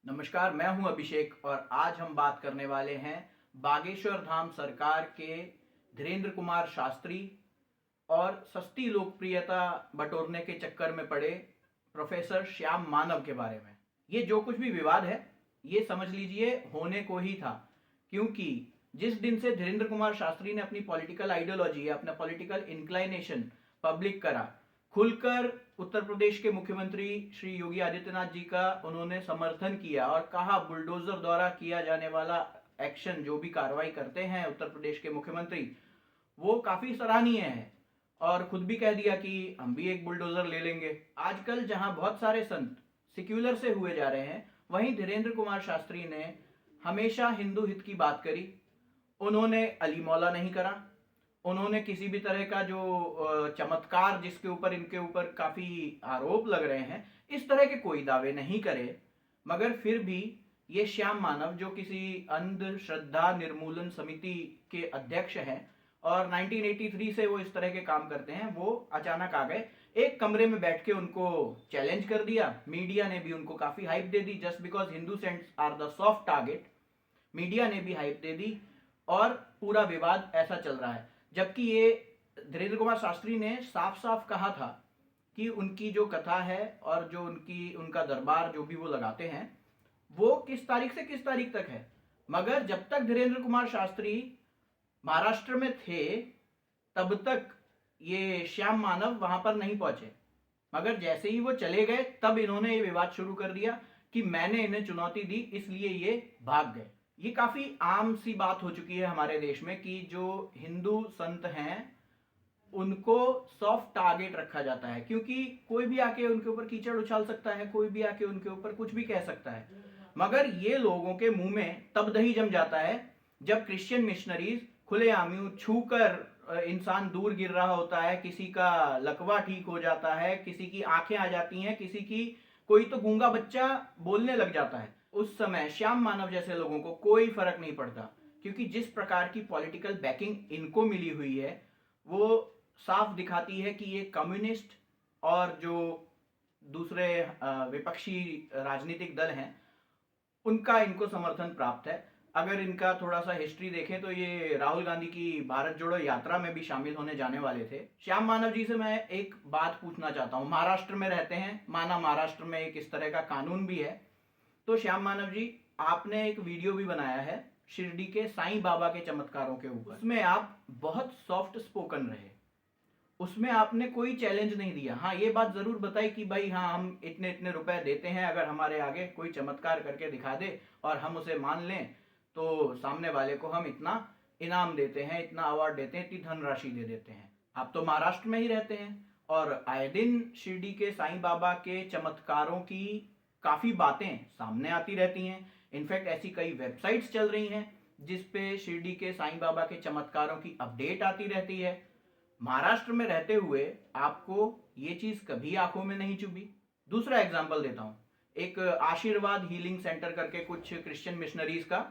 नमस्कार, मैं हूं अभिषेक और आज हम बात करने वाले हैं बागेश्वर धाम सरकार के धीरेन्द्र कुमार शास्त्री और सस्ती लोकप्रियता बटोरने के चक्कर में पड़े प्रोफेसर श्याम मानव के बारे में। ये जो कुछ भी विवाद है, ये समझ लीजिए होने को ही था, क्योंकि जिस दिन से धीरेन्द्र कुमार शास्त्री ने अपनी पॉलिटिकल आइडियोलॉजी, अपना पॉलिटिकल इंक्लाइनेशन पब्लिक करा, खुलकर उत्तर प्रदेश के मुख्यमंत्री श्री योगी आदित्यनाथ जी का उन्होंने समर्थन किया और कहा बुलडोजर द्वारा किया जाने वाला एक्शन, जो भी कार्रवाई करते हैं उत्तर प्रदेश के मुख्यमंत्री, वो काफी सराहनीय है। और खुद भी कह दिया कि हम भी एक बुलडोजर ले लेंगे। आजकल जहां बहुत सारे संत सिक्युलर से हुए जा रहे हैं, वहीं धीरेन्द्र कुमार शास्त्री ने हमेशा हिंदू हित की बात करी। उन्होंने अली मौला नहीं करा, उन्होंने किसी भी तरह का जो चमत्कार जिसके ऊपर इनके ऊपर काफी आरोप लग रहे हैं, इस तरह के कोई दावे नहीं करे। मगर फिर भी ये श्याम मानव, जो किसी अंधश्रद्धा निर्मूलन समिति के अध्यक्ष हैं और 1983 से वो इस तरह के काम करते हैं, वो अचानक आ गए, एक कमरे में बैठ के उनको चैलेंज कर दिया। मीडिया ने भी उनको काफी हाइप दे दी। Just because Hindu saints are the soft target, media ने भी हाइप दे दी और पूरा विवाद ऐसा चल रहा है। जबकि ये धीरेन्द्र कुमार शास्त्री ने साफ साफ कहा था कि उनकी जो कथा है और जो उनका दरबार जो भी वो लगाते हैं, वो किस तारीख से किस तारीख तक है। मगर जब तक धीरेन्द्र कुमार शास्त्री महाराष्ट्र में थे, तब तक ये श्याम मानव वहां पर नहीं पहुंचे। मगर जैसे ही वो चले गए, तब इन्होंने ये विवाद शुरू कर दिया कि मैंने इन्हें चुनौती दी, इसलिए ये भाग गए। ये काफी आम सी बात हो चुकी है हमारे देश में कि जो हिंदू संत हैं उनको सॉफ्ट टारगेट रखा जाता है, क्योंकि कोई भी आके उनके ऊपर कीचड़ उछाल सकता है, कोई भी आके उनके ऊपर कुछ भी कह सकता है। मगर ये लोगों के मुंह में तब दही जम जाता है जब क्रिश्चियन मिशनरीज खुलेआम यूं छूकर इंसान दूर गिर रहा होता है, किसी का लकवा ठीक हो जाता है, किसी की आंखें आ जाती हैं, किसी की कोई तो गूंगा बच्चा बोलने लग जाता है। उस समय श्याम मानव जैसे लोगों को कोई फर्क नहीं पड़ता, क्योंकि जिस प्रकार की पॉलिटिकल बैकिंग इनको मिली हुई है, वो साफ दिखाती है कि ये कम्युनिस्ट और जो दूसरे विपक्षी राजनीतिक दल हैं, उनका इनको समर्थन प्राप्त है। अगर इनका थोड़ा सा हिस्ट्री देखें तो ये राहुल गांधी की भारत जोड़ो यात्रा में भी शामिल होने जाने वाले थे। श्याम मानव जी से मैं एक बात पूछना चाहता हूँ। महाराष्ट्र में रहते हैं, माना महाराष्ट्र में एक इस तरह का कानून भी है, तो श्याम मानव जी, आपने एक वीडियो भी बनाया है शिरडी के साईं बाबा के चमत्कारों के ऊपर। उसमें आप बहुत सॉफ्ट स्पोकन रहे, उसमें आपने कोई चैलेंज नहीं दिया। हाँ, ये बात जरूर बताई कि भाई हाँ, हम इतने इतने रुपए देते हैं, अगर हमारे आगे कोई चमत्कार करके दिखा दे और हम उसे मान लें तो सामने वाले को हम इतना इनाम देते हैं, इतना अवार्ड देते हैं, इतनी धनराशि दे देते हैं। आप तो महाराष्ट्र में ही रहते हैं और आए दिन शिरडी के साईं बाबा के चमत्कारों की काफी बातें सामने आती रहती हैं। इनफैक्ट ऐसी कई वेबसाइट्स चल रही हैं जिसपे शिरडी के साईं बाबा के चमत्कारों की अपडेट आती रहती है। महाराष्ट्र में रहते हुए आपको ये चीज कभी आंखों में नहीं चुभी। दूसरा एग्जांपल देता हूं, एक आशीर्वाद हीलिंग सेंटर करके कुछ क्रिश्चियन मिशनरीज का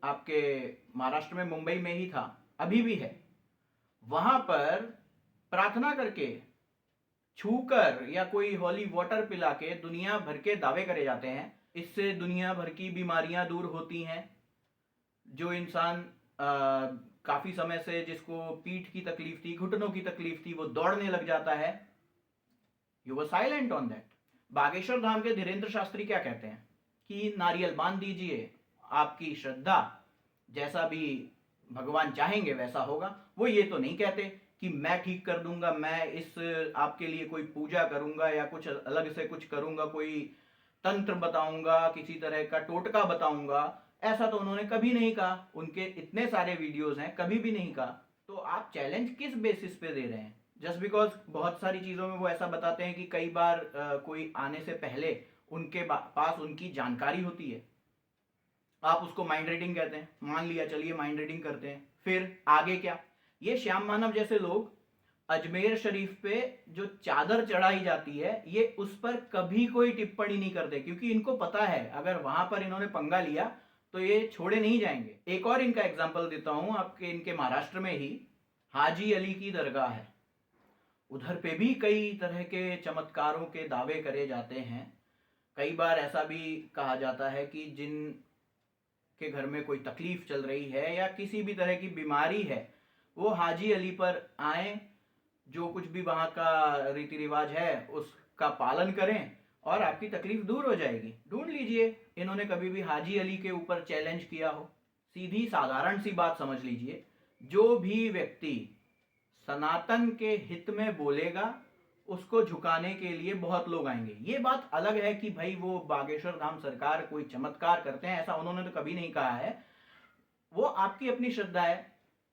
आपके महाराष्ट्र में मुंबई में ही था, अभी भी है। वहां पर प्रार्थना करके, छूकर या कोई होली वाटर पिला के दुनिया भर के दावे करे जाते हैं। इससे दुनिया भर की बीमारियां दूर होती हैं। जो इंसान काफी समय से, जिसको पीठ की तकलीफ थी, घुटनों की तकलीफ थी, वो दौड़ने लग जाता है। You were silent on that. Bageshwar Dham के धीरेन्द्र शास्त्री क्या कहते हैं कि नारियल बांध दीजिए, आपकी श्रद्धा, जैसा भी भगवान चाहेंगे वैसा होगा। वो ये तो नहीं कहते कि मैं ठीक कर दूंगा, मैं इस आपके लिए कोई पूजा करूंगा या कुछ अलग से कुछ करूंगा, कोई तंत्र बताऊंगा, किसी तरह का टोटका बताऊंगा। ऐसा तो उन्होंने कभी नहीं कहा। उनके इतने सारे वीडियोस हैं, कभी भी नहीं कहा। तो आप चैलेंज किस बेसिस पे दे रहे हैं? जस्ट बिकॉज बहुत सारी चीजों में वो ऐसा बताते हैं कि कई बार कोई आने से पहले उनके पास उनकी जानकारी होती है, आप उसको माइंड रीडिंग कहते हैं। मान लिया, चलिए माइंड रीडिंग करते हैं, फिर आगे क्या? ये श्याम मानव जैसे लोग अजमेर शरीफ पे जो चादर चढ़ाई जाती है, ये उस पर कभी कोई टिप्पणी नहीं करते, क्योंकि इनको पता है अगर वहां पर इन्होंने पंगा लिया तो ये छोड़े नहीं जाएंगे। एक और इनका एग्जाम्पल देता हूं आपके, इनके महाराष्ट्र में ही हाजी अली की दरगाह है, उधर पे भी कई तरह के चमत्कारों के दावे करे जाते हैं। कई बार ऐसा भी कहा जाता है कि जिन के घर में कोई तकलीफ चल रही है या किसी भी तरह की बीमारी है, वो हाजी अली पर आए, जो कुछ भी वहाँ का रीति रिवाज है उसका पालन करें और आपकी तकलीफ दूर हो जाएगी। ढूंढ लीजिए इन्होंने कभी भी हाजी अली के ऊपर चैलेंज किया हो। सीधी साधारण सी बात समझ लीजिए, जो भी व्यक्ति सनातन के हित में बोलेगा उसको झुकाने के लिए बहुत लोग आएंगे। ये बात अलग है कि भाई वो बागेश्वर धाम सरकार कोई चमत्कार करते हैं, ऐसा उन्होंने तो कभी नहीं कहा है। वो आपकी अपनी श्रद्धा है,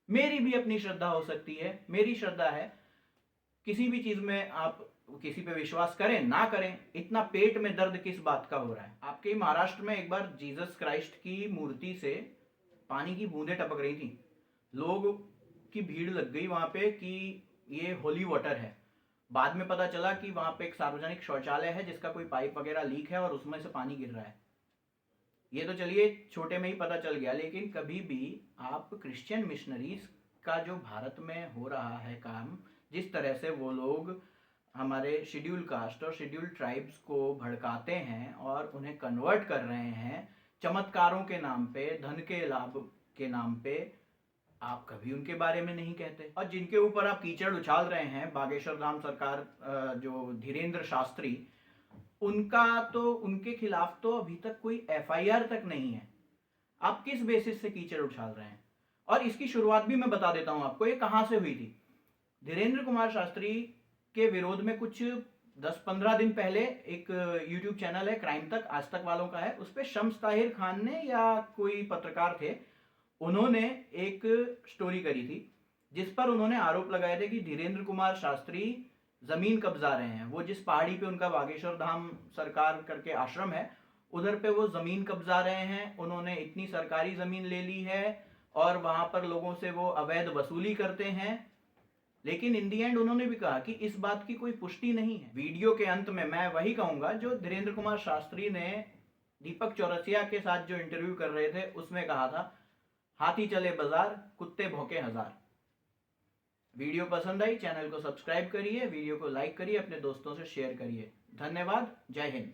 मेरी भी अपनी श्रद्धा हो सकती है। मेरी श्रद्धा है, किसी भी चीज में आप किसी पे विश्वास करें ना करें, इतना पेट में दर्द किस बात का हो रहा है। आपके महाराष्ट्र में एक बार जीसस क्राइस्ट की मूर्ति से पानी की बूंदें टपक रही थी, लोग की भीड़ लग गई वहां पे कि ये होली वाटर है। बाद में पता चला कि वहां पे एक सार्वजनिक शौचालय है जिसका कोई पाइप वगैरह लीक है और उसमें से पानी गिर रहा है। ये तो चलिए छोटे में ही पता चल गया, लेकिन कभी भी आप क्रिश्चियन मिशनरीज का जो भारत में हो रहा है काम, जिस तरह से वो लोग हमारे शेड्यूल कास्ट और शेड्यूल ट्राइब्स को भड़काते हैं और उन्हें कन्वर्ट कर रहे हैं चमत्कारों के नाम पे, धन के लाभ के नाम पे, आप कभी उनके बारे में नहीं कहते। और जिनके ऊपर आप कीचड़ उछाल रहे हैं, बागेश्वर धाम सरकार जो धीरेन्द्र शास्त्री, उनका तो उनके खिलाफ तो अभी तक कोई एफआईआर तक नहीं है। आप किस बेसिस से कीचड़ उछाल रहे हैं? और इसकी शुरुआत भी मैं बता देता हूं आपको, ये कहां से हुई थी। धीरेन्द्र कुमार शास्त्री के विरोध में कुछ 10-15 दिन पहले एक यूट्यूब चैनल है क्राइम तक, आज तक वालों का है, उस पर शम्स ताहिर खान ने या कोई पत्रकार थे, उन्होंने एक स्टोरी करी थी जिस पर उन्होंने आरोप लगाए थे कि धीरेन्द्र कुमार शास्त्री जमीन कब्जा रहे हैं। वो जिस पहाड़ी पे उनका बागेश्वर धाम सरकार करके आश्रम है, उधर पे वो जमीन कब्जा रहे हैं। उन्होंने इतनी सरकारी जमीन ले ली है और वहां पर लोगों से वो अवैध वसूली करते हैं। लेकिन इन दी एंड उन्होंने भी कहा कि इस बात की कोई पुष्टि नहीं है। वीडियो के अंत में मैं वही कहूंगा जो धीरेन्द्र कुमार शास्त्री ने दीपक चौरसिया के साथ जो इंटरव्यू कर रहे थे उसमें कहा था, हाथी चले बाजार, कुत्ते भौंके हजार। वीडियो पसंद आई, चैनल को सब्सक्राइब करिए, वीडियो को लाइक करिए, अपने दोस्तों से शेयर करिए। धन्यवाद। जय हिंद।